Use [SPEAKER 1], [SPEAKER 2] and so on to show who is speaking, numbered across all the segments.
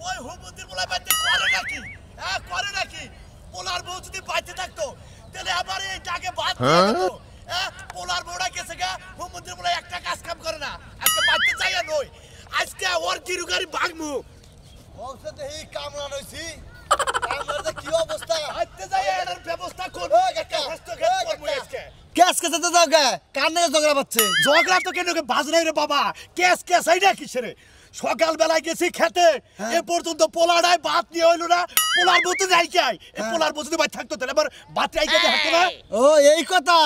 [SPEAKER 1] ওই হুমুন্দির বলা বাইতে করে নাকি? হ্যাঁ করে নাকি? পোলার বউ যদি বাইতে থাকতো তাহলে আবার এই ডাকে বাদ দিয়ে দিত। হ্যাঁ পোলার বউটা গেছে গা হুমুন্দির বলা একটা কাজ কাম করে না। আজকে বাইতে যাইয়া নই, আজকে ওর গিরুগারি ভাগমু।
[SPEAKER 2] বলছে দেখি কামড়া নইছি, কামড়াতে কি অবস্থা?
[SPEAKER 1] বাইতে যাইয়া এর ব্যবস্থা করবো। একটা হস্তক্ষেপ করবো আজকে।
[SPEAKER 2] কেস কেসাতে যাও কে? কার নাকি ঝগড়া পাচ্ছে?
[SPEAKER 1] ঝগড়া তো কেন বাজনাই রে বাবা, কেস কেস এইটা কিসের? সকাল বেলায় গেছি খেতে, এ পর্যন্ত পোলাড়ায় ভাত নিয়ে হইলো না। পোলার বলতে যাই কে এই পোলার বলতে যদি ভাই থাকতো তাহলে আবার ভাত রাইকে থাকতো না।
[SPEAKER 2] ও এই কথা,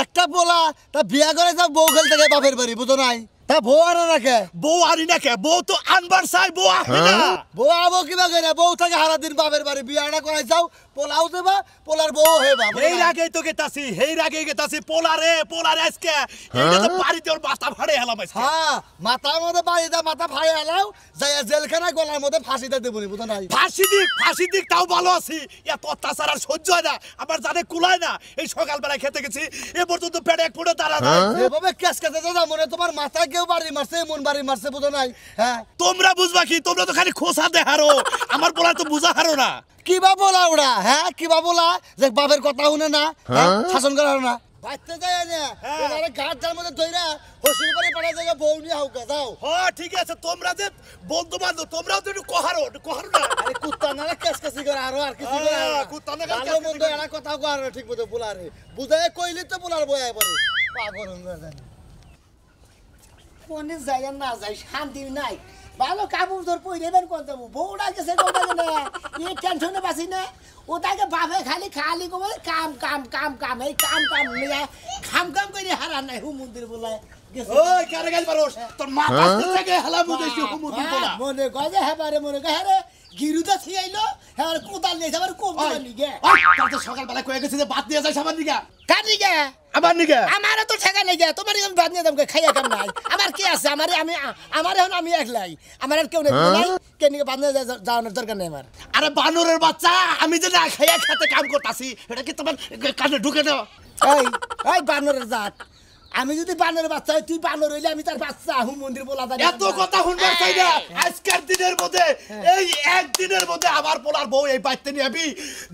[SPEAKER 2] একটা পোলা তা বিয়া করে যাও বউ খেলতে গিয়ে বাপের বাড়ি, বুঝো নাই? তা বউ আনো না কে?
[SPEAKER 1] বউ আনি না কে? বউ তো আনবার চাই, বউ আসে না।
[SPEAKER 2] বউ আবো কিবা করে? বউ থাকে সারা দিন বাপের বাড়ি, বিয়াটা করাই যাও, পোলাও দেবা, পোলার বউ হইবা।
[SPEAKER 1] এই আগেই তো গেতাছি, এই আগেই গেতাছি। পোলারে পোলারে আজকে এইটা তো বাড়িতে ওর মাথা ফাড়ে হেলাম আজকে।
[SPEAKER 2] হ্যাঁ মাথার মধ্যে বাড়ি দা, মাথা ফাড়ে এলাও, যাই জেলখানায় গলার মধ্যে ফাঁসিটা দেবনি, বুঝো নাই?
[SPEAKER 1] ফাঁসি দিক তাও ভালো আছি। এত অত্যাচার আর সহ্য হয় না, আমার জানে কুলায় না। এই সকালবেলায় খেতে গেছি, এ পর্যন্ত পেটে এক ফুটে দাঁড়া নাই।
[SPEAKER 2] এভাবে কেস কেসে যা মনে তোমার মাথায় কেউ বাড়ি মারছে, মন বাড়ি মারছে, বুঝো নাই? হ্যাঁ
[SPEAKER 1] তোমরা বুঝবা কি? তোমরা তো খালি খোসা দে হারো, আমার বলা তো বুঝা হারো না।
[SPEAKER 2] কিবা বলা ওরা? হ্যাঁ কিবা বলা যে বাপের কথা শুনে না, শাসন করা না, বাচ্চা যায় না ঘাটটার মধ্যে ধইরা হসুর বাড়ি পাড়া জায়গা বউ নিয়ে হাউকা যাও।
[SPEAKER 1] হ্যাঁ ঠিক আছে, তোমরা যে বন্ধু বান্ধব তোমরাও তো একটু কহারো না।
[SPEAKER 2] আরে কুত্তা না কেস কেসি করে আরো আর কিছু করে
[SPEAKER 1] কুত্তা না
[SPEAKER 2] ভালো মন্দ এরা কথা কো আর ঠিক মতো বুলারে বুঝায় কইলি তো বুলার বয়া পড়ে পাগল হয়ে যায়।
[SPEAKER 3] কোনে যায় না যায় শান্তি নাই, ভালো কাপড় ধর পইলেবেন কোন যাবো, বউটা গেছে কোন না এই টেনশনে বাসি না। ওটাকে বাপে খালি খালি কো বলে কাম কাম কাম কাম, এই কাম কাম নিয়ে খাম কাম করে হারা নাই হুমুন্দির বলে গেছে।
[SPEAKER 1] ওই কারে গাল পারোস তোর মাথা থেকে হেলামু দেইছি হুমুন্দির বলা।
[SPEAKER 3] মনে গজে হেবারে মনে গহে গিরুদা ছিয়াইলো হেবার কোদাল নিয়ে যাবার কোপ দিবার নিগে।
[SPEAKER 1] ওই তার তো সকালবেলা কয়ে গেছে যে ভাত দিয়ে যাই আমার নিগা।
[SPEAKER 3] কার নিগে?
[SPEAKER 1] আমার নিগা।
[SPEAKER 3] আমার তো ঠেকা নাই গে, তোমার আমি বাদ নিয়ে দামকে খাইয়া কাম নাই। আমার কি আছে? আমার এখন আমি একলাই, আমার আর কেউ নেই নাই। কে নিয়ে বাদ নিয়ে যাওয়ার দরকার নেই আমার।
[SPEAKER 1] আরে বানরের বাচ্চা, আমি যে না খাইয়া খেতে কাম করতাছি এটা কি তোমার কানে ঢুকে দাও?
[SPEAKER 3] এই এই বানরের জাত, আমি যদি বানরের বাচ্চা হই, তুই বানর হইলে আমি তার বাচ্চা হুমন্দির বলা দাঁড়িয়ে
[SPEAKER 1] এত কথা শুনবার চাই না। আজকের দিনের মধ্যে এই একদিনের মধ্যে আমার পোলার বউ এই বাইতে নিয়ে আবি,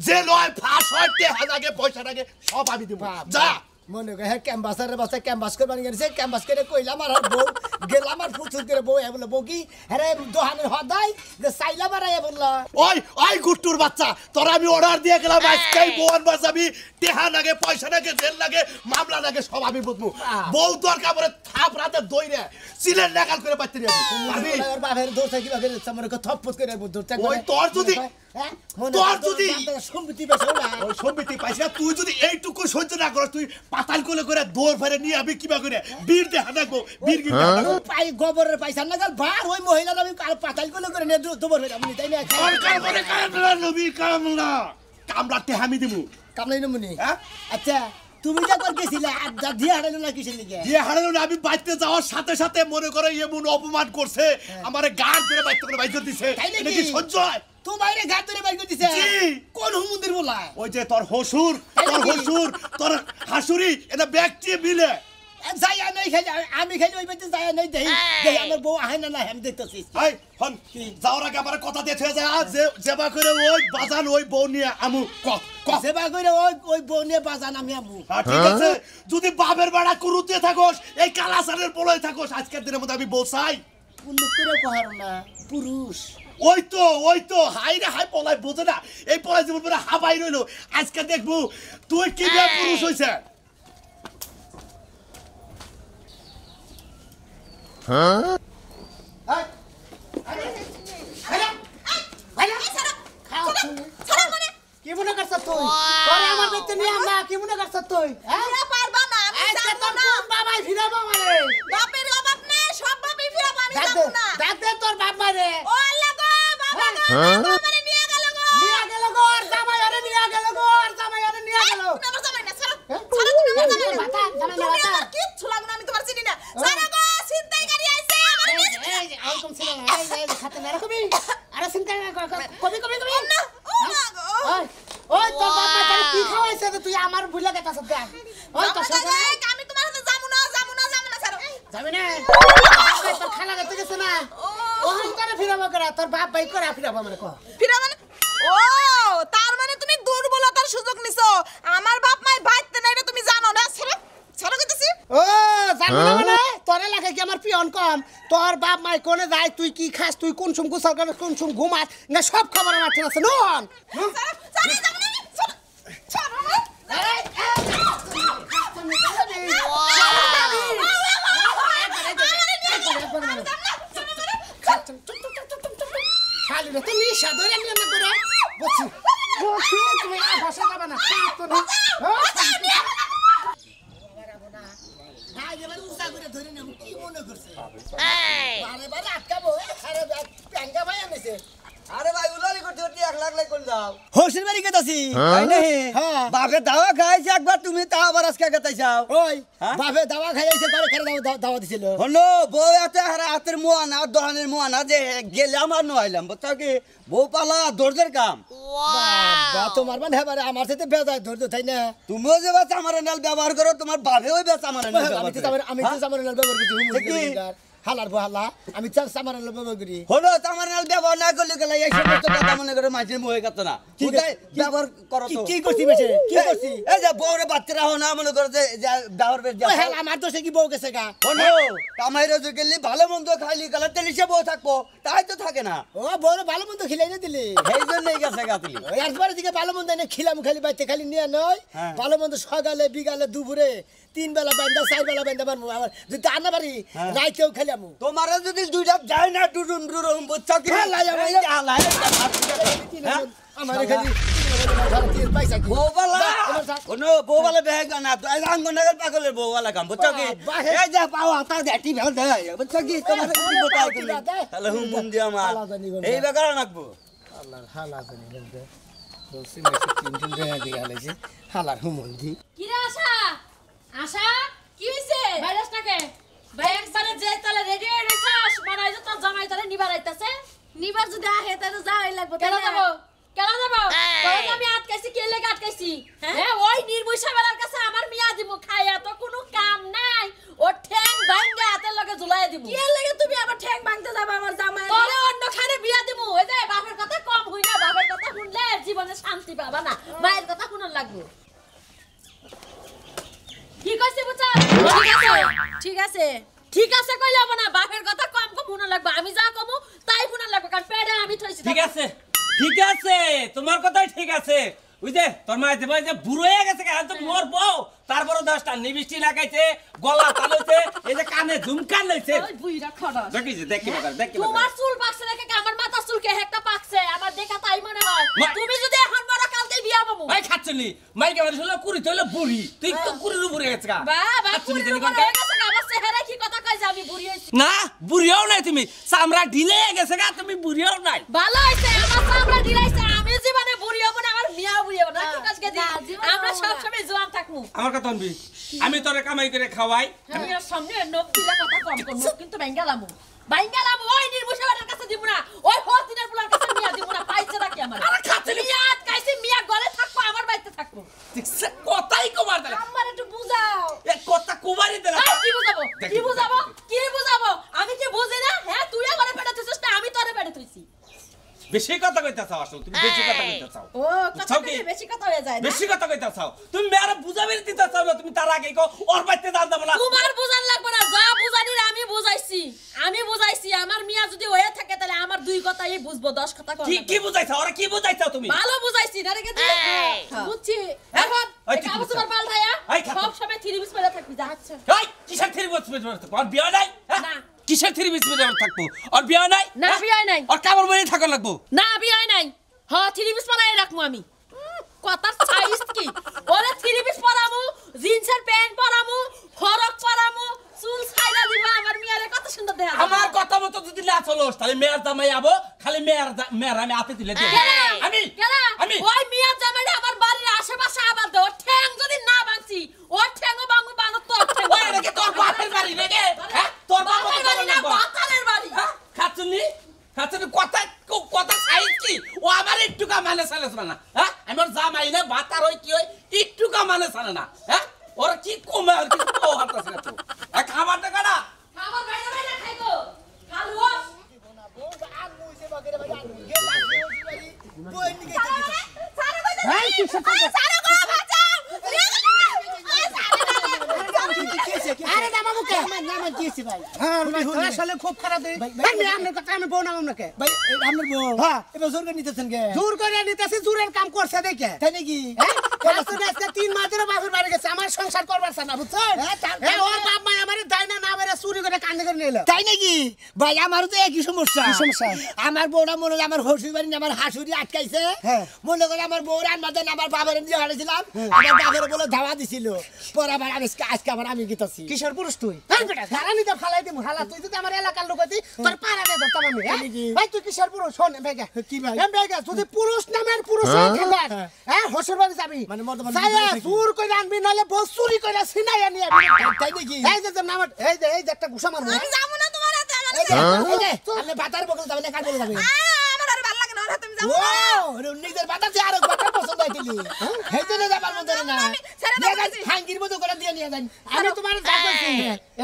[SPEAKER 1] যে নয় ফাঁস হয় টেহা লাগে পয়সা লাগে সব আমি দিব। যা
[SPEAKER 3] মনে করে হ্যাঁ ক্যাম্বাসের বাচ্চা ক্যাম্বাস করে বানিয়ে গেছে, ক্যাম্বাস করে কইলাম আর বউ গেলাম আর ফুচুর করে বউ বলে বউ কি হ্যাঁ দোহানের হদাই যে সাইলা বাড়াইয়া বললো
[SPEAKER 1] ওই ওই গুট্টুর বাচ্চা, তোরা আমি অর্ডার দিয়ে গেলাম আজকেই বোন বাজাবি, টেহা লাগে পয়সা লাগে জেল লাগে মামলা লাগে সব আমি বুঝবো। বউ দরকার পরে থাপ রাতে দইরে সিলেন নাগাল করে বাইতে নিয়ে আবি।
[SPEAKER 3] ওর বাপের দোষ কি বাপের সামনে থপ্পত করে দৌড়তে
[SPEAKER 1] ওই তোর যদি
[SPEAKER 3] সম্পত্তি বেশি না
[SPEAKER 1] ওই সম্পত্তি পাইছিস, তুই যদি এইটুকু সহ্য না করস তুই পাতাল কোলে করে দৌড় ফেরে নিয়ে আবি কিবা করে বীর দেখা দেখবো বীর কি
[SPEAKER 3] পাই গোবরের পয়সা না গেল বার ওই মহিলা আমি পাতাল করে নিয়ে দৌড় ফেরে আমি তাই না
[SPEAKER 1] কামলা নবী কামলা কামলা টেহা আমি দিমু
[SPEAKER 3] কামলাই নমুনি।
[SPEAKER 1] হ্যাঁ
[SPEAKER 3] আচ্ছা তুমি যখন গেছিলে দিয়ে হারালো না কিসের লিগে?
[SPEAKER 1] দিয়ে হারালো না, আমি বাইতে যাওয়ার সাথে সাথে মনে করে এমন অপমান করছে আমারে গান ধরে বাইতে করে বাইতে দিছে। এটা কি সহ্য হয়?
[SPEAKER 3] তো বাইরে ঘাট ধরে বাইর করে দিছে? কোন হুমুন্দির বলা?
[SPEAKER 1] ওই যে তোর হসুর তোর হাসুরি এটা ব্যক্তি মিলে
[SPEAKER 3] যাই নাই খাই আমি খাই ওই বাইতে যাই নাই দেই দেই আমার বউ আহে না না আমি দেখতেছি।
[SPEAKER 1] এই হন যাওয়ার আগে আমার কথা দিয়ে থয়ে যায় যে যেবা করে ওই বাজান ওই বউ নিয়ে আমু
[SPEAKER 3] সেবা করে ওই বউ নিয়ে বাজান আমি আমু।
[SPEAKER 1] ঠিক আছে, যদি বাপের বাড়া কুরুতে থাকোস এই কালাসারের পোলয় থাকোস আজকের দিনের মধ্যে আমি বলছাই
[SPEAKER 3] পুল্লুক করে কহার না পুরুষ।
[SPEAKER 1] ওই তো হাই রে হাই পলাই বোঝে না, এই পলাই জীবন পরে হাবাই রইলো। আজকে দেখবো তুই কি পুরুষ হইছে।
[SPEAKER 3] কি মনে করছ তুই? তোরে আমার দেখতে নিয়ে আমরা কি মনে করছ তুই?
[SPEAKER 4] ফিরা পারবা না, আমি যাব না।
[SPEAKER 3] বাবাই ফিরাবো আমারে।
[SPEAKER 4] বাপের অভাব নেই, সব বাপই ফিরাবো, আমি যাব না।
[SPEAKER 3] দাদে তোর বাপ মারে।
[SPEAKER 4] ও আল্লাহ গো, বাবা গো, আমারে নিয়ে গেল গো।
[SPEAKER 3] নিয়ে গেল গো, আর জামাই আরে নিয়ে গেল গো, আর জামাই আরে নিয়ে গেল।
[SPEAKER 4] তুমি আমার জামাই না, ছাড়ো। ছাড়ো তুমি আমার জামাই না।
[SPEAKER 3] জামাই না,
[SPEAKER 4] তুমি আমার কিচ্ছু লাগবে না, আমি তোমার চিনি না। ছাড়ো গো, ছিনতাইকারী আইছে, আমার নিয়ে যেতে না।
[SPEAKER 3] এই কম ছিল না, এই খাতে না রাখবি। আরে চিন্তা না কবি
[SPEAKER 4] না, ও মা গো।
[SPEAKER 3] ওই তোর বাপ মা তোর কি খাওয়াইছে তুই আমার ভুলে গেছস দেখ। ওই তো
[SPEAKER 4] আমি তোমার সাথে যাবো না, ছাড়ো।
[SPEAKER 3] যাবি না? তোর খালা গেতে গেছে না, ওখান করে ফিরাবো করা তোর বাপ ভাই করে ফিরাবো মানে কো
[SPEAKER 4] ফিরা মানে ও তার মানে তুমি দুর্বলতার সুযোগ নিছো আমার বাপ মাই বাইতে না এটা তুমি জানো না ছাড়ো ছাড়ো কইতেছি
[SPEAKER 3] ও জানি না মানে তোরে লাগে কি আমার পিয়ন কম তোর বাপ মাই কোনে যায় তুই কি খাস তুই কোন সুম গোসল করে কোন সুম ঘুমাস না সব খবর আমার ঠিক আছে নন
[SPEAKER 4] ছাড়ো যাবো না ছাড়ো ছাড়ো
[SPEAKER 3] খালি না তুমি সাদরে নিয়ে না করে বসি বসি তুমি আর ভাষা যাবে না তো না ভাই এবার উসা করে ধরে নেব কি মনে করছে বারে বারে আটকাবো আরে প্যাঙ্গা ভাই আনেছে
[SPEAKER 2] আরে ভাই উলালি করতে করতে 1 লাখ লাই কোন যাও
[SPEAKER 5] হোসের বাড়ি গেতাছি তাই নাহি
[SPEAKER 3] হ্যাঁ।
[SPEAKER 5] বাপে দাওয়া খাইছে একবার তুমি তা আবার আজকে গেতাইছাও
[SPEAKER 3] ওই বাপে দাওয়া খাইছে করে করে দাওয়া দিছিল
[SPEAKER 5] হলো বউ এত হাতের মোয়ানা দহানের মোয়ানা যে গেলে আমার নইলাম বুঝছো কি বউ পালা দর্জের কাম
[SPEAKER 3] বাবা তোমার মানে এবারে আমার সাথে বেজায় ধরতো তাই না
[SPEAKER 5] তুমিও যে বাচ্চা আমার নাল ব্যবহার করো তোমার বাপেও বেশ আমার নাল ব্যবহার
[SPEAKER 3] আমি তো আমার ব্যবহার করছি হালার বহালা আমি চার সামার ব্যবহার করি
[SPEAKER 5] হলো তোমার নাল ব্যবহার না করলে গেলে এই সমস্ত কথা মনে করে মাঝে মোহে কাতো না কোথায় ব্যবহার করো তো
[SPEAKER 3] কি করছি বেশে কি করছি
[SPEAKER 5] এই যে বউরে বাচ্চারা হো না মনে করে যে ব্যবহার বেশ
[SPEAKER 3] ওই হাল আমার দোষে কি বউ গেছে গা
[SPEAKER 5] হলো কামাইরে যে গেলি ভালো মন্দ খাইলি গেলে তেলি সে বউ থাকবো তাই তো থাকে না
[SPEAKER 3] ও বউরে ভালো মন্দ খিলাই না দিলি
[SPEAKER 5] সেই জন্যই গেছে গাতলি
[SPEAKER 3] ওই একবারে দিকে ভালো মন্দ এনে খিলাম খালি বাইতে খালি নিয়ে নয়
[SPEAKER 5] হ্যাঁ।
[SPEAKER 3] ভালো মন্দ সকালে বিকালে দুপুরে 3 বেলা বান্দা 4 বেলা বান্দা মারমু আমার যদি আনা বাড়ি
[SPEAKER 5] হ্যাঁ।
[SPEAKER 3] রাইতেও খেলামু
[SPEAKER 5] তোমারে যদি দুইটা যায় না ডুডুন ডুডুন বুঝছো কি
[SPEAKER 3] হালাই আমার আমার খালি পয়সা কি
[SPEAKER 5] বউবালা
[SPEAKER 3] আমার সাথে-
[SPEAKER 5] কোনো বউবালা বেহেগা না তো এই আঙ্গনগর পাগলের বউবালা কাম বুঝছো কি
[SPEAKER 3] বাহে-
[SPEAKER 5] এই যে পাও আতা দেটি ভেল দেয় বুঝছো কি তোমার কি বোতাই তুমি
[SPEAKER 3] দেয়।
[SPEAKER 5] তাহলে হুম মুন দিয়া মা
[SPEAKER 3] আলাদা জানি কোনটা।
[SPEAKER 5] এই বেকার নাকবো
[SPEAKER 3] আল্লাহর হালা জানি বলতে বলছি মেসে 3 দিন রেহা দিয়ে আলাইছে হালার হুমন্দি
[SPEAKER 6] কিরে আশা আশা কি হইছে ভাইরাস নাকে ভাই একবারে যে তালে রেডি হয়ে রইছাস মানে যে তোর জামাই তালে নিবার আইতাছে
[SPEAKER 4] নিবার যদি আহে তাহলে যাওয়াই লাগবে
[SPEAKER 6] কেন যাব কেন যাব তোর আমি আটকাইছি কে লাগি আটকাইছি হ্যাঁ ওই নির্বৈশা বেলার কাছে আমার মিয়া দিমু খাইয়া তো কোনো কাম নাই ও ঠ্যাং ভাঙা হাতের লগে ঝুলাই দিমু
[SPEAKER 4] কি লাগে তুমি আবার ঠ্যাং ভাঙতে যাবে আমার জামাই
[SPEAKER 6] তোরে অন্য খানে বিয়া দিমু ওই যে বাপের কথা কম হই না বাপের কথা শুনলে জীবনে শান্তি পাবা না মায়ের কথা শুনন লাগবে কি কইছি বুঝছ
[SPEAKER 4] ঠিক আছে
[SPEAKER 6] ঠিক আছে কইলে হবে না বাপের কথা কম কম শুনন লাগবে আমি যা কমু তাই শুনন লাগবে কারণ পেটে আমি থইছি
[SPEAKER 7] ঠিক আছে ঠিক আছে তোমার কথাই ঠিক আছে ওই যে তোর মা যে ভাই যে বুড়ো হয়ে গেছে এখন তো মরবো তারপরে 10টা নিবিষ্টি লাগাইছে গলা তালইছে এই যে কানে ঝুমকান লইছে
[SPEAKER 6] ওই বুইরা খড়স
[SPEAKER 7] দেখিছে দেখি
[SPEAKER 6] তোমার চুল পাকছে দেখে কি আমার মাথা চুল কে একটা পাকছে আমার দেখা তাই মনে হয়
[SPEAKER 7] মা-
[SPEAKER 6] তুমি যদি এখন মরা কালকে বিয়া বাবু
[SPEAKER 7] ভাই খাচ্ছলি মাইকে বাড়ি শুনলে কুড়ি তৈলে বুড়ি তুই তো কুড়ির উপরে গেছে গা
[SPEAKER 6] বাবা
[SPEAKER 7] খাচ্ছলি
[SPEAKER 6] কুড়ির
[SPEAKER 7] জানি
[SPEAKER 6] উপর
[SPEAKER 7] কোনটা?
[SPEAKER 6] হয়ে গেছে গা, আমার চেহারা কি কথা কই যে আমি বুড়ি হইছি
[SPEAKER 7] না বুড়িও নাই তুমি চামড়া ঢিলে গেছে গা তুমি বুড়িও নাই
[SPEAKER 6] ভালো হইছে আমার চামড়া দিলাইছে আমি জীবনে বুড়ি হব না আমার মিয়া বুড়ি হব না ঠিক আছে
[SPEAKER 4] না, জীবনে
[SPEAKER 6] আমরা
[SPEAKER 4] হবো
[SPEAKER 6] সব
[SPEAKER 4] না।
[SPEAKER 6] সময় জোয়ান থাকমু
[SPEAKER 7] আমার কথা শুনবি আমি তোরে কামাই করে খাওয়াই
[SPEAKER 6] আমি এর সামনে নখ দিলে কথা কম করব কিন্তু বেঙ্গালামু বাইঙ্গালামু ওই নির্বুষার কাছে দিব না ওই হল দিনের পুলার কাছে মিয়া দিব না পাইছে নাকি আমার
[SPEAKER 7] আরে খাচ্ছলি
[SPEAKER 6] মিয়া কাইছে মিয়া গলে থাকবো আমার বাড়িতে থাকবো
[SPEAKER 7] ঠিকছে কথাই কমার দিলা
[SPEAKER 6] আমার একটু বুঝাও
[SPEAKER 7] এ কথা কুমারি দিলা
[SPEAKER 6] এই, কি বুঝাবো কি বুঝাবো কি বুঝাবো আমি কি বুঝি না হ্যাঁ তুই আমার পেটে তুইছিস না আমি তোরে পেটে তুইছি
[SPEAKER 7] বেশি কথা কইতা চাও আসলে তুমি বেশি কথা কইতা চাও
[SPEAKER 6] ও কথা
[SPEAKER 7] কি?
[SPEAKER 6] কইলে বেশি কথা হয়ে যায় না
[SPEAKER 7] বেশি কথা কইতা চাও তুমি মেয়ারে বুঝাবে দিতে চাও না তুমি তার আগে কও ওর বাইতে দাল দাও না
[SPEAKER 6] তোমার বুঝান লাগবে না যা বুঝানি আমি বুঝাইছি আমার মিয়া যদি হয়ে থাকে তাহলে আমার দুই কথাই বুঝবো 10 কথা কম
[SPEAKER 7] কি কি বুঝাইছো ওরে কি বুঝাইছো তুমি
[SPEAKER 6] ভালো বুঝাইছি না রেখে দিলে বুঝছি এখন
[SPEAKER 7] এই,
[SPEAKER 6] এই
[SPEAKER 7] তুই
[SPEAKER 6] কাগজ
[SPEAKER 7] বুঝা।
[SPEAKER 6] তোমার পাল্টায়া
[SPEAKER 7] এই, খাতো।
[SPEAKER 6] সব সময় 3 পিস পরে থাকবি যা আচ্ছা
[SPEAKER 7] এই কিসের থিরি বস আর বিয়া নাই হ্যাঁ?
[SPEAKER 6] না।
[SPEAKER 7] কিসের থিরি বস থাকবো আর বিয়া নাই
[SPEAKER 6] না,
[SPEAKER 7] হ্যাঁ?
[SPEAKER 6] বিয়া নাই।
[SPEAKER 7] আর কামড় বইরে থাকা লাগবো
[SPEAKER 6] না বিয়াই নাই হ 3 পিস পরাই রাখমু আমি কথার সাইজ কি ওরে 3 পিস পরামু জিন্সের প্যান্ট পরামু ফরক পরামু চুল ছাইলা দিব আমার মিয়ারে কত সুন্দর দেখা যাবে
[SPEAKER 7] আমার কথা মতো যদি না চলোস তাহলে মেয়ার জামাই আবো খালি মেয়ার আমি হাতে তুলে দিই আমি আমি
[SPEAKER 6] ওই মিয়া জামাইরা আমার বাড়ির আশেপাশে আবার দে ওর ঠ্যাং যদি না ভাঙছি ওর ঠ্যাংও ভাঙবো বানো তোর ঠ্যাং
[SPEAKER 7] ওই এটা কি তোর বাপের বাড়ি রে হ্যাঁ তোর বাপের বাড়ি
[SPEAKER 6] না
[SPEAKER 7] না
[SPEAKER 6] বাতারের বাড়ি
[SPEAKER 7] খাচ্ছনি কথা কথা সাইজ কি ও আমার একটু কামানে চালাস না হ্যাঁ আমার জামাই না বাতার হয় কি হয় একটু কামানে চালে না হ্যাঁ ওরা কি কমে আর কি ও হাতাছে না তো খাবারটা কাটা
[SPEAKER 6] খাবার বাইরে বাইরে খাইবো খালু
[SPEAKER 4] সারা গো বাঁচাও
[SPEAKER 3] আরে নামা মুকে নামা দিয়েছি ভাই
[SPEAKER 2] হ্যাঁ
[SPEAKER 3] আসলে খুব খারাপ ভাই আপনার কথা আমি বউ নামাম নাকি
[SPEAKER 2] ভাই আমার বউ
[SPEAKER 3] হ্যাঁ
[SPEAKER 2] এবার জোর করে নিতেছেন কে
[SPEAKER 3] জোর করে নিতেছি জোরের কাম করছে দেখে
[SPEAKER 2] তাই নাকি
[SPEAKER 3] আজকে 3 মাস ধরে বাপের বাড়ি গেছে আমার সংসার করবার না বুঝছেন ওর বাপ মা আমারে দায় না না মেরে চুরি করে কান্দে করে নিল
[SPEAKER 2] তাই নাকি ভাই আমারও তো একই সমস্যা
[SPEAKER 3] কি সমস্যা?
[SPEAKER 2] আমার বউরা মনে হয় আমার হসুর বাড়ি আমার হাসুরি আটকাইছে
[SPEAKER 3] হ্যাঁ।
[SPEAKER 2] মনে করে আমার বউ রান্না দেন আমার বাবার দিয়ে হারাইছিলাম আমার বাবার বলে ধাওয়া দিছিল পরে আবার আজকে আবার আমি গীতাছি
[SPEAKER 3] কিশোর পুরুষ তুই এই বেটা হারানি তো ফালাই দিমু হালা তুই যদি আমার এলাকার লোক হতি তোর পাড়া দে ধরতাম আমি হ্যাঁ?
[SPEAKER 2] নাকি?
[SPEAKER 3] ভাই তুই কিশোর পুরুষ শোন বেগা
[SPEAKER 2] কি ভাই?
[SPEAKER 3] বেগা যদি পুরুষ নামের পুরুষ খেলার হ্যাঁ হসুর বাড়ি যাবি
[SPEAKER 2] মানে মর্দমান
[SPEAKER 3] যাইয়া
[SPEAKER 2] থাকি।
[SPEAKER 3] চুর করে আনবি নালে বউ চুরি করে ছিনাইয়া নিয়ে আবি
[SPEAKER 2] তাই নাকি
[SPEAKER 3] এই যে নাম এই যে একটা ঘুষা মারবো
[SPEAKER 4] আমি যাবো না তোমার হাতে আমার
[SPEAKER 2] এই যে, আপনি বাতার বকল যাবেন না কার বলে যাবেন
[SPEAKER 4] আমার আর ভালো লাগে না ওর হাতে আমি যাবো
[SPEAKER 2] ও নিজের বাতার যে আরো বাতার পছন্দ হইতিলি হেইতে না যাবার মত না
[SPEAKER 4] ছেড়ে দাও
[SPEAKER 2] নিয়ে যান,
[SPEAKER 4] বলছি।
[SPEAKER 2] হাঙ্গির মতো করে দিয়ে নিয়ে যান
[SPEAKER 3] আমি তোমার যাচ্ছি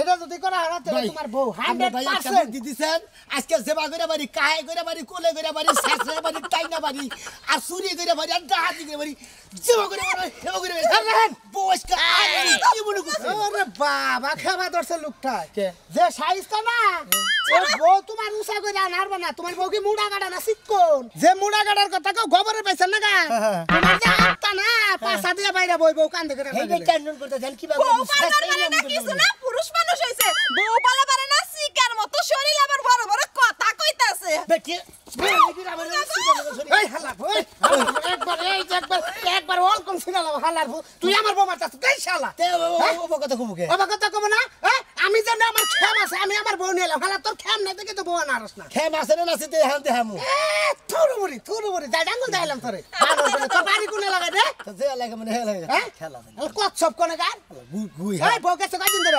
[SPEAKER 3] এটা যদি করা হয় তাহলে
[SPEAKER 2] ভাই,
[SPEAKER 3] তোমার বউ
[SPEAKER 2] আমরা ভাই একটা
[SPEAKER 3] 100%
[SPEAKER 2] বুদ্ধি দিছেন আজকে সেবা করে বাড়ি কাহে করে বাড়ি কোলে করে বাড়ি শাসরে বাড়ি টাইনা বাড়ি আর চুরি করে বাড়ি আর ডাহাতি করে বাড়ি সেবা করে বাড়ি সেবা করে বাড়ি বয়স্কা আরে কি মনে করছিস
[SPEAKER 3] ওরে বাবা খাবা ধরছে লোকটা
[SPEAKER 2] কে?
[SPEAKER 3] যে সাইজটা না ও বউ তোমার উষা করে আনারবা না তোমার বউ কি মুড়া গাড়া না শিক্ষণ যে মুড়া গাড়ার কথা কেউ খবরে পাইছেন না গা তোমার যে আত্মা না পাশা দিয়ে বাইরে বই বউ কান্দে করে
[SPEAKER 2] এই যে ক্যান্ডল করতে জান কি
[SPEAKER 4] বউ পালার পারে না কিছু না পুরুষ মানুষ হইছে বউ পালা পারে না শিকার মতো শরীর আবার বড় বড় কথা কইতাছে
[SPEAKER 2] বেটি
[SPEAKER 3] এই হালা ওই একবার অল কোন সিনালা হালার তুই আমার বউ মারতাছ দেই শালা
[SPEAKER 2] তে ও কথা কমুকে
[SPEAKER 3] বাবা কথা কব না আমি জানি আমার খেম আছে আমি আমার বউ নিলাম হালা তোর খেম নাই দেখে তো বউ আনারস না
[SPEAKER 2] খে মাসে না সিতে হাতে হামু
[SPEAKER 3] থুরু বড়ি যাই ডাঙ্গল দাইলাম তোরে ভালো করে তোর বাড়ি কোনে লাগাই রে
[SPEAKER 2] তো যে লাগে মানে হে লাগে
[SPEAKER 3] হ্যাঁ
[SPEAKER 2] খেলা
[SPEAKER 3] কচ্ছপ কোনে গান
[SPEAKER 2] গুই
[SPEAKER 3] এই বউ গেছে কয়দিন ধরে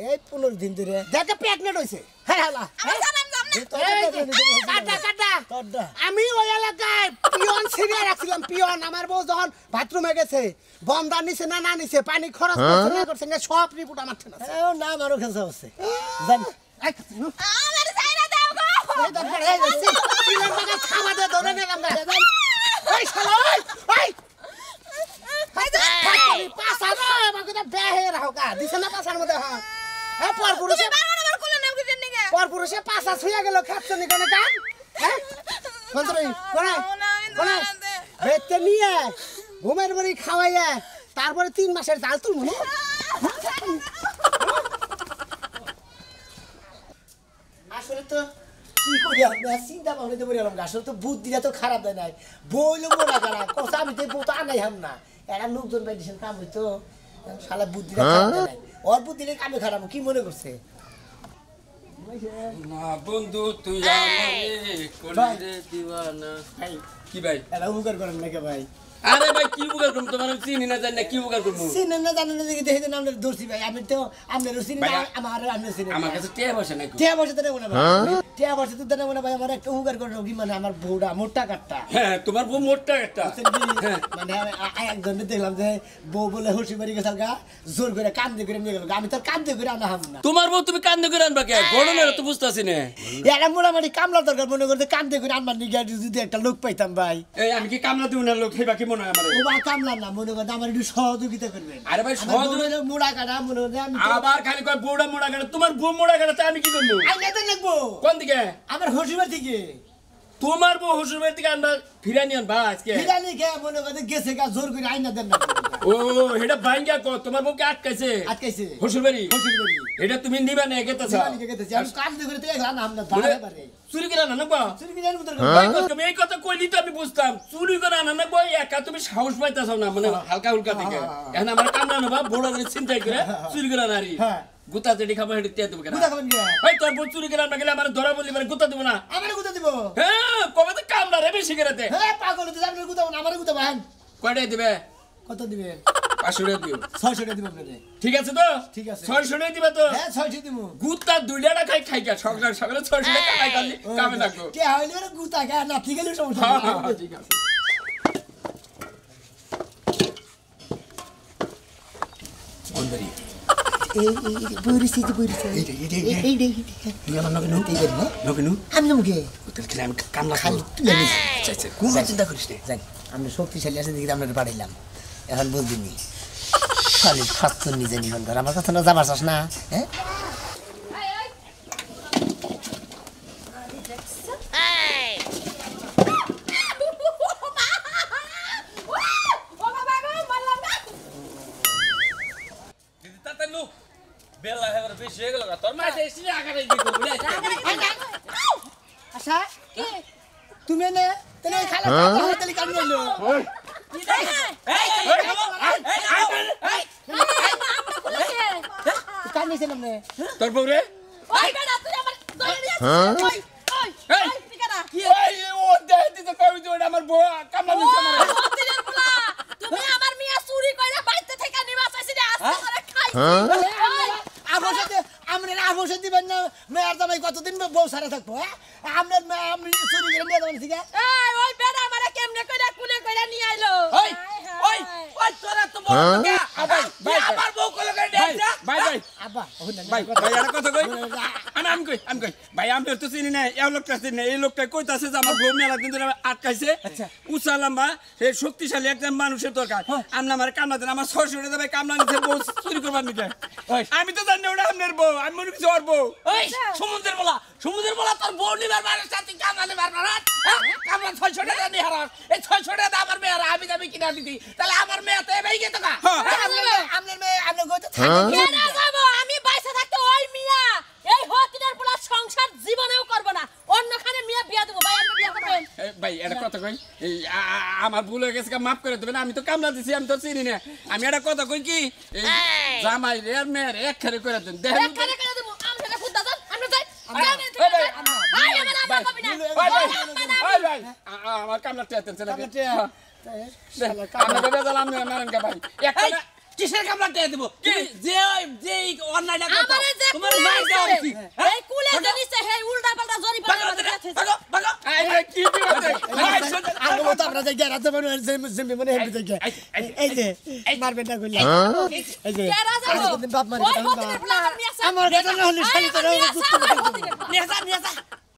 [SPEAKER 2] এই 15 দিন ধরে
[SPEAKER 3] দেখে প্রেগনেন্ট হইছে হ্যাঁ হালা
[SPEAKER 4] আমি জানাম জামনে
[SPEAKER 3] কাটা
[SPEAKER 2] তোরটা
[SPEAKER 3] আমি ওই এলাকায় পিয়ন ছিড়ে রাখছিলাম পিয়ন আমার বউ যখন বাথরুমে গেছে বন্ধা নিছে না নিছে পানি খরচ করছে না করছে না সব রিপোর্ট আমার ঠিক আছে
[SPEAKER 2] ও নাম আরো খেলছে হচ্ছে জান
[SPEAKER 4] আমার সাইরা দাও গো
[SPEAKER 3] এই দরকার এই সিলেন টাকা খাওয়া দে ধরে নিলাম না এই শালা এই পাসা না আমাকে তো বেহে রাখা দিছে না পাসার মধ্যে হ্যাঁ এ পর পুরুষে
[SPEAKER 4] বারবার আমার কোলে নাও কিছেন নিগে
[SPEAKER 3] পর পুরুষে পাসা ছুঁয়া গেল খাচ্ছে নি কোনে কান হ্যাঁ কোনে কোনে বেতে নিয়ে ঘুমের বাড়ি খাওয়াইয়া তারপরে 3 মাসের চাল তুলবো না
[SPEAKER 2] আসলে তো কি করি আমরা চিন্তা ভাবনা তো বললাম আসলে তো বুদ্ধিটা তো খারাপ দেয় নাই বইলো মোড়া করা কথা আমি তো বউ তো আনাই হাম না এরা লোকজন বাইদিছেন কাম হইতো শালা বুদ্ধিটা খারাপ দেয় নাই ওর বুদ্ধিটা কামে খারাপ কি মনে করছে
[SPEAKER 7] না বন্ধু তুই আমারে কোলে দিওয়ানা
[SPEAKER 2] ভাই
[SPEAKER 7] কি ভাই
[SPEAKER 2] এরা উপকার করেন নাকি ভাই
[SPEAKER 7] আরে ভাই কি উপকার করব তোমার আমি চিনি না জানি না কি উপকার করব
[SPEAKER 2] চিনেন না জানেন না দেখি দেখে আমরা দর্শি ভাই আমি তো আপনারও চিনি না
[SPEAKER 7] ভাই,
[SPEAKER 2] আমার আপনি চিনি
[SPEAKER 7] আমার কাছে টিয়া বসে নাই
[SPEAKER 2] টিয়া বসে তো নেবো না ভাই টিয়া বসে তো নেবো না ভাই আমার একটা উপকার করে কি মানে আমার বউটা মোটা কাটটা
[SPEAKER 7] হ্যাঁ তোমার বউ মোটা একটা হ্যাঁ
[SPEAKER 2] মানে একজনে দেখলাম যে বউ বলে হুসি বাড়ি গেছে গা জোর করে কান্দে করে নিয়ে গেল আমি তো কান্দে করে আনা হাম না
[SPEAKER 7] তোমার বউ তুমি কান্দে করে আনবা কে গড়নের তো বুঝতাছি না
[SPEAKER 2] এরা মোটামুটি কামলা দরকার মনে করতে কান্দে করে আনবার নিয়ে যদি একটা লোক পাইতাম ভাই
[SPEAKER 7] এই আমি কি কামলা দিও না লোক হেবা কি মনে হয় আমার
[SPEAKER 2] ও বা কামলা না মনে করতে আমার একটু সহযোগিতা করবেন
[SPEAKER 7] আরে ভাই সহযোগিতা
[SPEAKER 2] মোড়া কাটা মনে করতে আমি
[SPEAKER 7] আবার খালি কয় বউড়া মোড়া গেলে তোমার বউ মোড়া গেলে আমি কি করবো
[SPEAKER 2] আইনাতে লাগবো
[SPEAKER 7] কোন দিকে
[SPEAKER 2] আমার হসিবার থেকে
[SPEAKER 7] তোমার বউ শ্বশুর বাড়ি থেকে আনবা ফিরানি আনবা আজকে
[SPEAKER 2] ফিরানি খেয়ে মনে করতে গেছে গা জোর করে আইনা দেন না
[SPEAKER 7] ও এটা ভাঙ্গা কো তোমার বউকে আটকাইছে
[SPEAKER 2] আটকাইছে
[SPEAKER 7] শ্বশুর বাড়ি
[SPEAKER 2] হসির বাড়ি
[SPEAKER 7] এটা তুমি নিবা না গেতেছ
[SPEAKER 2] ফিরানি গেতেছে আমি কান্দে করে তো এগলা না আমরা দাঁড়াতে পারে
[SPEAKER 7] চুরি করে আনা নাকবা
[SPEAKER 2] চুরি কি জানি মুদর
[SPEAKER 7] তুমি এই কথা কইলি তো আমি বুঝতাম চুরি করে আনা নাকবা একা তুমি সাহস পাইতাছ না মানে হালকা হুলকা থেকে এখন আমার কামড়া নেবা বড় করে চিন্তাই করে চুরি করে আনারি
[SPEAKER 2] হ্যাঁ
[SPEAKER 7] গুতা যেটি খাবো হেঁটে তে দেবো কেন
[SPEAKER 2] গুদা খাবেন কি
[SPEAKER 7] এই তোর বউ চুরি করে আনবা গেলে আমার ধরা বললি মানে গুতা দেবো না
[SPEAKER 2] আমারে গুদা দিব
[SPEAKER 7] হ্যাঁ কবে তো কামড়া রে বেশি করে দে
[SPEAKER 2] হে পাগল তো জানলে গুদা না আমারে গুদা ভাই
[SPEAKER 7] কয়টা দিবে
[SPEAKER 2] কত দিবে
[SPEAKER 7] 500 টাকা দিও
[SPEAKER 2] 600 টাকা দিব আপনারে
[SPEAKER 7] ঠিক আছে তো
[SPEAKER 2] ঠিক আছে।
[SPEAKER 7] 600 টাকা দিবা তো
[SPEAKER 2] হ্যাঁ 600 দিব
[SPEAKER 7] গুতা দুইটা খাই খাই কা সকাল সকালে 600 টাকা খাই করলি কামে লাগবো
[SPEAKER 2] কে হইলে রে গুতা গা না ঠিক আছে সমস্যা
[SPEAKER 7] হ্যাঁ
[SPEAKER 2] নেই।
[SPEAKER 7] হ্যাঁ ঠিক আছে বন্ধরি
[SPEAKER 2] পরিস্থিতি
[SPEAKER 7] তুই আমার নগে নু
[SPEAKER 2] এই করি না
[SPEAKER 7] নগে নু
[SPEAKER 2] আমি মুখে
[SPEAKER 7] হোটেল খেলে আমি কামলা
[SPEAKER 2] খালি
[SPEAKER 7] খাই
[SPEAKER 2] তুই আমি
[SPEAKER 7] আচ্ছা আচ্ছা কোনো চিন্তা করিস না
[SPEAKER 2] যাই আমি শক্তিশালী আছে দিকে আমরা পাঠাইলাম এখন বুঝদিনি শালির খাচ্ছর নিজে নিবন ধর আমার কথা না যাবার চাস না হ্যাঁ
[SPEAKER 7] দিদি তাতে লুক বেলা হেবার বেশি হয়ে গেল তোর মা এসে আগারে দিতে বলে
[SPEAKER 3] আচ্ছা তুমি নে তাহলে ওই খালা তাহলে কাম নিলো কাম নিছিলাম নে
[SPEAKER 5] তোর বউ রে
[SPEAKER 4] ওই বেটা তুই আমার ধরে নিয়ে ওই ওই ওই ঠিকানা
[SPEAKER 5] এই ও দেখ দিতে কই তো আমার বউ কামলা দিছে আমার
[SPEAKER 4] হতিনের পোলা তুমি আমার মিয়া চুরি কইরা বাইতে থেকে নিবা চাইছি রে আস্তে করে খাই
[SPEAKER 3] আবশ্যক দিবেন না মেয়ের জামাই কতদিন বউ সারা থাকবো হ্যাঁ আপনার আমি চুরি করে নিয়ে যাবেন ঠিক আছে
[SPEAKER 4] এই ওই বেটা আমারে কেমনে কইরা কুলে কইরা নিয়ে আইলো
[SPEAKER 7] ওই ওই ওই তোরা তো বড় কে ভাই আমার বউ কল করে দিয়েছে
[SPEAKER 5] ভাই ভাই
[SPEAKER 3] আব্বা
[SPEAKER 5] ভাই ভাই একটা কথা কই আমি কই ভাই আমি তো চিনি না এই লোকটা চিনি না এই লোকটা কইতাছে যে আমার বউ মেলা দিন ধরে আটকাইছে উসালাম্বা সেই শক্তিশালী একজন মানুষের দরকার আমরা আমার কামলা দেন আমার শ্বশুরে যাবে কামলা নিতে বউ চুরি করবার নিতে আমি তো জানি ওটা আপনার বউ আমি মনে কিছু ওর বউ
[SPEAKER 7] ওই সমুদ্রের বলা তোর বউ নিবার মারের সাথে কামলা নিবার মারাত কামলা 600 টাকা নিয়ে হারাস এই 600 টাকা আমার মেয়ের আমি যাবে কিনা দিতি তাহলে আমার মেয়ে তো এবাই গেত কা
[SPEAKER 3] আপনার মেয়ে আপনার গো তো
[SPEAKER 4] কেন যাব আমি বাইসা থাকতে ওই মিয়া এই হতিনের পোলা সংসার জীবনেও করব না অন্যখানে মিয়া বিয়া দেব ভাই আমরা বিয়া করবেন
[SPEAKER 5] ভাই এটা কথা কই এই আমার ভুল হয়ে গেছে মাফ করে দেবেন আমি তো কামলা দিছি আমি তো চিনি না আমি এটা কথা কই কি এই জামাই রে আর মেয়ের এক খারে করে দেন দেখেন
[SPEAKER 4] এখানে করে দেব আমরা ফুদ্দা যান আমরা যাই
[SPEAKER 5] ভাই
[SPEAKER 4] আমার আব্বা কবি না
[SPEAKER 5] ভাই আমার কামলা টেতেন ছেলে আমরা বেবে দিলাম না মারেনকা ভাই একটা
[SPEAKER 7] কিসের কামলা দিয়ে দেব যে যে অন্যায়টা করত
[SPEAKER 4] আমারে যে
[SPEAKER 7] তোমার মাই দেওয়া উচিত
[SPEAKER 4] এই কুলে জানিছে হে উল্টা পাল্টা জরি পাল্টা
[SPEAKER 7] ভাগো ভাগো
[SPEAKER 5] এই কি দিবে ভাই
[SPEAKER 3] আগে মতো আমরা যাই রাতে মনে জেমে মনে হেলবে যাই এই যে মারবেন না কইলা এই যে
[SPEAKER 4] কেরা যাব
[SPEAKER 3] বাপ মারি
[SPEAKER 4] ওই হতিনের পোলা আমার মিয়া
[SPEAKER 3] আমার কথা না হলে শালি তোরা
[SPEAKER 4] নিয়ে যা